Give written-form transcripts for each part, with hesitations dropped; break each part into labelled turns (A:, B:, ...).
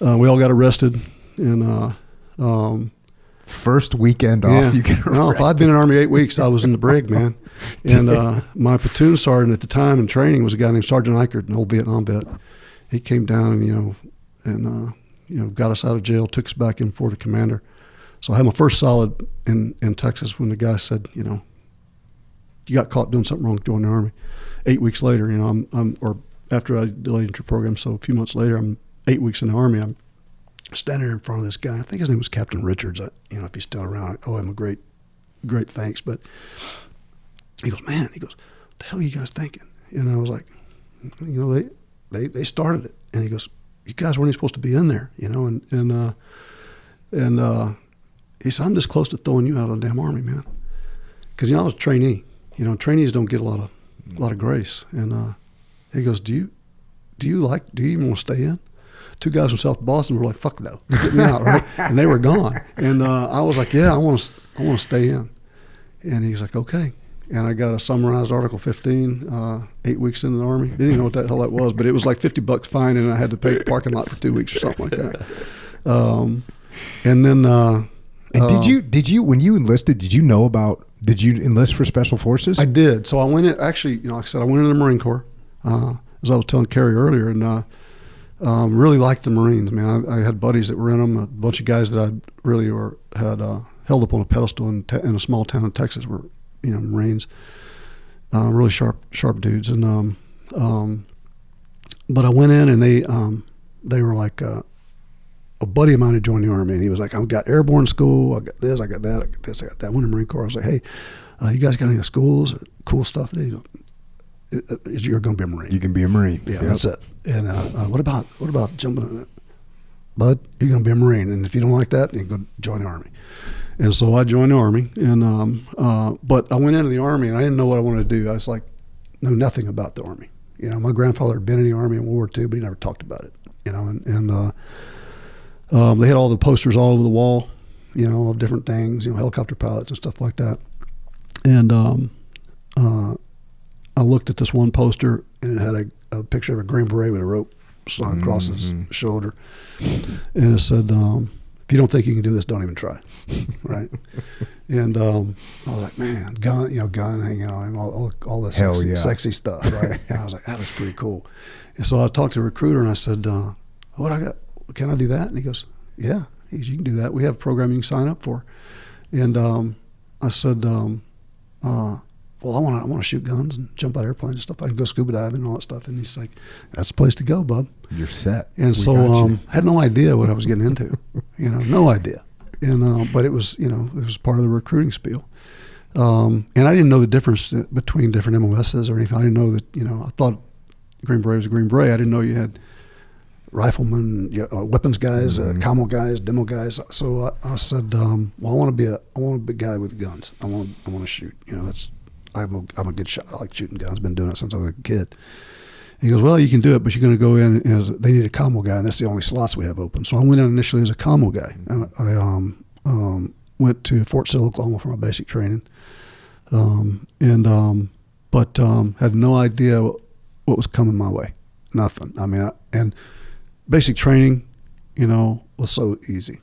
A: We all got arrested, and
B: first weekend off, you get arrested.
A: No, if I'd been in the Army 8 weeks, I was in the brig, man. And my platoon sergeant at the time in training was a guy named Sergeant Eichert, an old Vietnam vet. He came down and got us out of jail, took us back in for the commander. So I had my first solid in Texas when the guy said, you got caught doing something wrong, join the Army. 8 weeks later, or after I delayed entry program, so a few months later, I'm 8 weeks in the Army. I'm standing there in front of this guy. I think his name was Captain Richards. If he's still around, I owe him a great thanks. But he goes, man, what the hell are you guys thinking? And I was like, they started it. And he goes, you guys weren't even supposed to be in there, and he said, I'm this close to throwing you out of the damn Army, man. Because, I was a trainee. Trainees don't get a lot of grace. And he goes, do you even want to stay in? Two guys from South Boston were like, fuck no, get me out, right? And they were gone. And I was like, yeah, I want to stay in. And he's like, okay. And I got a summarized Article 15, 8 weeks in the Army. Didn't even know what the hell that was, but it was like $50 fine, and I had to pay the parking lot for 2 weeks or something like that. And then...
B: And did you when you enlisted, did you enlist for Special Forces?
A: I did. So I went in, actually, like I said, I went in the Marine Corps, as I was telling Kerry earlier, and really liked the Marines, man. I had buddies that were in them. A bunch of guys that I really had held up on a pedestal in a small town in Texas were, Marines. Really sharp dudes. And but I went in, and they were like, a buddy of mine had joined the Army, and he was like, I got airborne school, I got this, I got that, I got this, I got that. I went to the Marine Corps. I was like, hey, you guys got any schools, cool stuff? He goes, you're going to be a Marine.
B: You can be a Marine.
A: Yeah, that's it. And what about jumping in it? Bud, you're going to be a Marine, and if you don't like that, you go join the Army. And so I joined the Army, and but I went into the Army, and I didn't know what I wanted to do. I was like, know nothing about the Army. My grandfather had been in the Army in World War II, but he never talked about it. They had all the posters all over the wall, of different things, helicopter pilots and stuff like that. And I looked at this one poster, and it had a picture of a Green Beret with a rope slung across his shoulder. And it said, if you don't think you can do this, don't even try, right? And I was like, man, gun hanging on him, all this sexy stuff, right? And I was like, that looks pretty cool. And so I talked to a recruiter, and I said, what I got? Can I do that? And he goes, yeah. He goes, you can do that. We have a program you can sign up for. And I said, well, I want to shoot guns and jump out of airplanes and stuff. I can go scuba diving and all that stuff. And he's like, that's the place to go, bub.
B: You're set.
A: And so I had no idea what I was getting into, no idea. And but it was, it was part of the recruiting spiel. And I didn't know the difference between different MOSs or anything. I didn't know that, I thought Green Beret was a Green Beret. I didn't know you had riflemen, weapons guys, commo guys, demo guys. So I said, well, I want to be a guy with guns. I want to shoot. I'm a good shot. I like shooting guns. Been doing it since I was a kid. And he goes, well, you can do it, but you're going to go in as they need a commo guy, and that's the only slots we have open. So I went in initially as a commo guy. I went to Fort Sill, Oklahoma for my basic training, but had no idea what was coming my way. Nothing. I mean, and basic training, was so easy.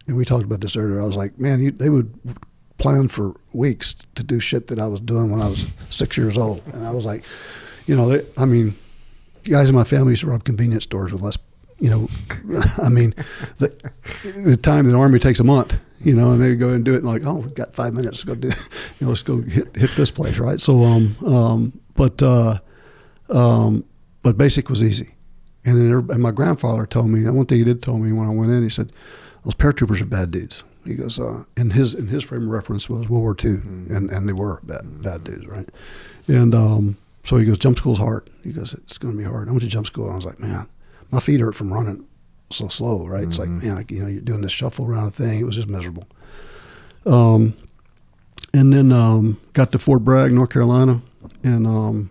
A: And we talked about this earlier. I was like, man, they would plan for weeks to do shit that I was doing when I was 6 years old. And I was like, guys in my family used to rob convenience stores with less, I mean, the time in the Army takes a month, and they go and do it and like, oh, we've got 5 minutes to go do, let's go hit this place, right? So, but basic was easy. And my grandfather told me, one thing he did tell me when I went in, he said, those paratroopers are bad dudes. He goes, in his frame of reference was World War II, and they were bad dudes, right? And so he goes, jump school's hard. He goes, it's going to be hard. I went to jump school, and I was like, man, my feet hurt from running so slow, right? It's like, man, you're doing this shuffle around thing. It was just miserable. And then got to Fort Bragg, North Carolina, and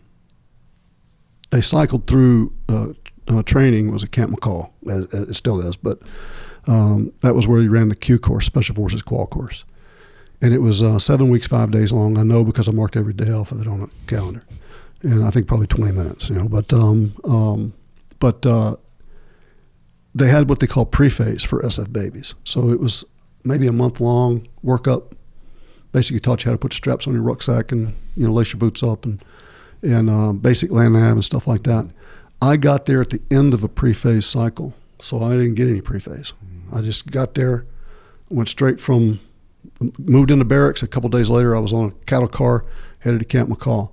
A: they cycled through training was at Camp McCall. It still is, but that was where he ran the Q course, Special Forces Qual course. And it was 7 weeks, 5 days long. I know because I marked every day off of it on a calendar. And I think probably 20 minutes, but they had what they call pre-phase for SF babies. So it was maybe a month-long workup. Basically taught you how to put straps on your rucksack and, lace your boots up and basic land nav and stuff like that. I got there at the end of a pre-phase cycle, so I didn't get any pre-phase. I just got there, moved into barracks. A couple days later, I was on a cattle car headed to Camp McCall.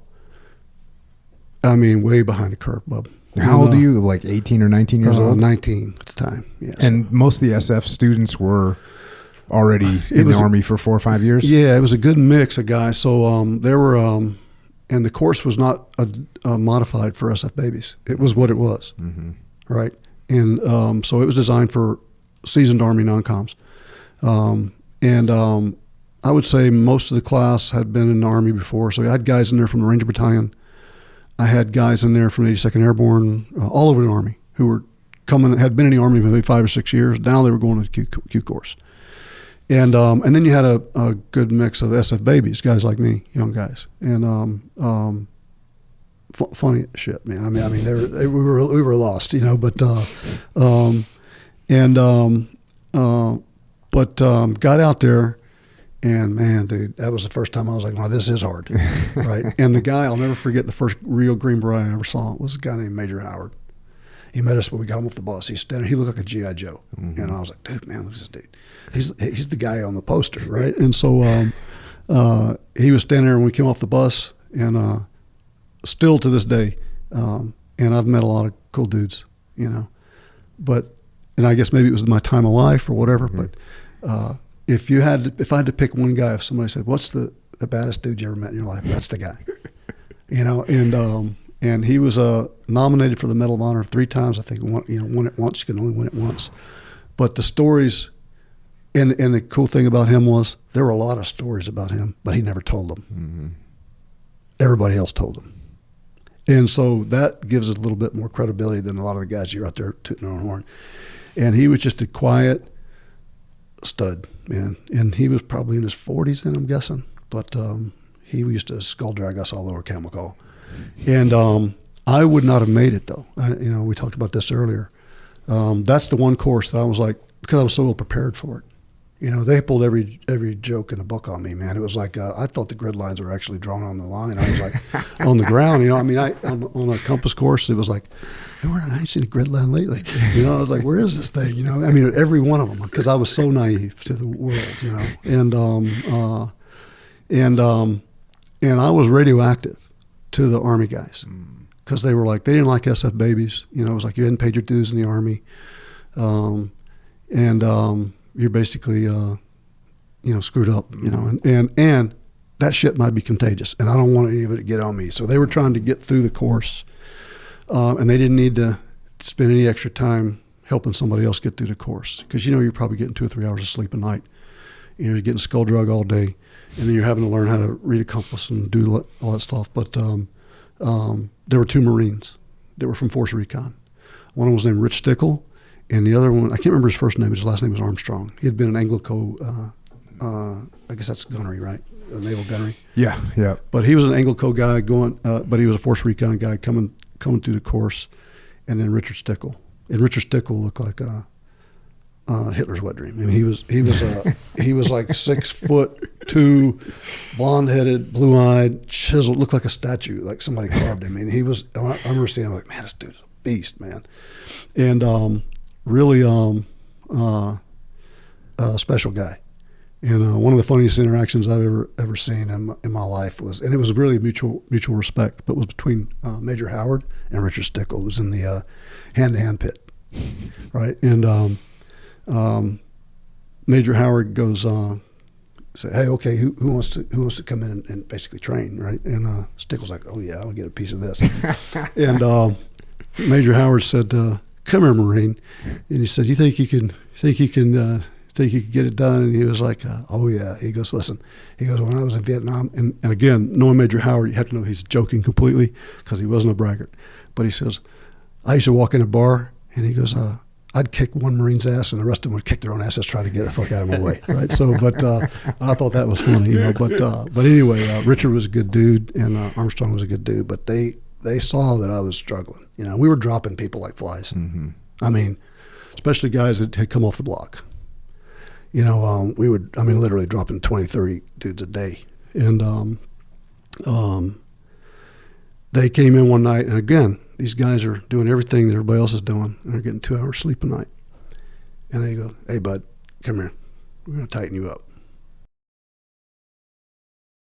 A: I mean, way behind the curve, bub.
B: How old are you? Like 18 or 19 years old?
A: 19 at the time, yes.
B: And most of the SF students were already in the Army for 4 or 5 years?
A: Yeah, it was a good mix of guys. So there were, and the course was not modified for SF babies. It was what it was, right? And so it was designed for seasoned Army non-coms. I would say most of the class had been in the Army before. So I had guys in there from the Ranger Battalion. I had guys in there from the 82nd Airborne, all over the Army, who were had been in the Army for maybe 5 or 6 years. Now they were going to the Q course. And then you had a good mix of SF babies, guys like me, young guys. And funny shit, man. I mean, we were lost, but got out there. And man, dude, that was the first time I was like, "No, this is hard," right? And the guy, I'll never forget, the first real Green Beret I ever saw was a guy named Major Howard. He met us when we got him off the bus. He standing, he looked like a GI Joe, and I was like, "Dude, man, look at this dude. He's the guy on the poster, right?" And so he was standing there when we came off the bus, and still to this day, and I've met a lot of cool dudes, but I guess maybe it was my time of life or whatever, but. If I had to pick one guy, if somebody said, "What's the baddest dude you ever met in your life?" That's the guy, And he was nominated for the Medal of Honor 3 times. I think won it once. You can only win it once. But the stories, and the cool thing about him was there were a lot of stories about him, but he never told them. Mm-hmm. Everybody else told them, and so that gives it a little bit more credibility than a lot of the guys you're out there tooting their own horn. And he was just a quiet stud, man, and he was probably in his 40s then, I'm guessing, but he used to skull drag us all over Camp McCall, and I would not have made it though. We talked about this earlier. That's the one course that I was like, because I was so well prepared for it. They pulled every joke in the book on me, man. It was like I thought the grid lines were actually drawn on the line. I was like on the ground, on a compass course, it was like, hey, I ain't seen a grid line lately. I was like, where is this thing? Every one of them, because I was so naive to the world, and I was radioactive to the Army guys because they didn't like SF babies. It was like you hadn't paid your dues in the Army, you're basically, screwed up, and that shit might be contagious, and I don't want any of it to get on me. So they were trying to get through the course, and they didn't need to spend any extra time helping somebody else get through the course because you're probably getting 2 or 3 hours of sleep a night. You're getting skull drug all day, and then you're having to learn how to read a compass and do all that stuff. But there were 2 Marines that were from Force Recon. One was named Rich Stickle. And the other one, I can't remember his first name, but his last name was Armstrong. He had been an Anglico, I guess that's gunnery, right? Naval gunnery.
B: Yeah, yeah.
A: But he was an Anglico guy but he was a Force Recon guy coming through the course. And then Richard Stickle. And Richard Stickle looked like Hitler's wet dream. I mean, he was like 6'2", blonde-headed, blue-eyed, chiseled, looked like a statue, like somebody carved him. I mean, I remember seeing him like, man, this dude's a beast, man. And really special guy. And one of the funniest interactions I've ever seen in my life was, and it was really mutual respect, but it was between Major Howard and Richard Stickle. It was in the hand-to-hand pit, right? And Major Howard goes, say, hey, okay, who wants to come in and basically train, right? And Stickle's like, oh yeah, I'll get a piece of this. And Major Howard said, come here, Marine. And he said, you think you can get it done? And he was like, oh yeah. He goes, listen, when I was in Vietnam, and again, knowing Major Howard, you have to know he's joking completely because he wasn't a braggart. But he says, I used to walk in a bar, and he goes, I'd kick one Marine's ass, and the rest of them would kick their own asses trying to get the fuck out of my way, right? So, but I thought that was funny, But anyway, Richard was a good dude, and Armstrong was a good dude. But they saw that I was struggling. We were dropping people like flies. Mm-hmm. I mean, especially guys that had come off the block. You know, we would, I mean, literally dropping 20, 30 dudes a day. And they came in one night, and again, these guys are doing everything that everybody else is doing, and they're getting 2 hours sleep a night. And they go, "Hey, bud, come here. We're going to tighten you up."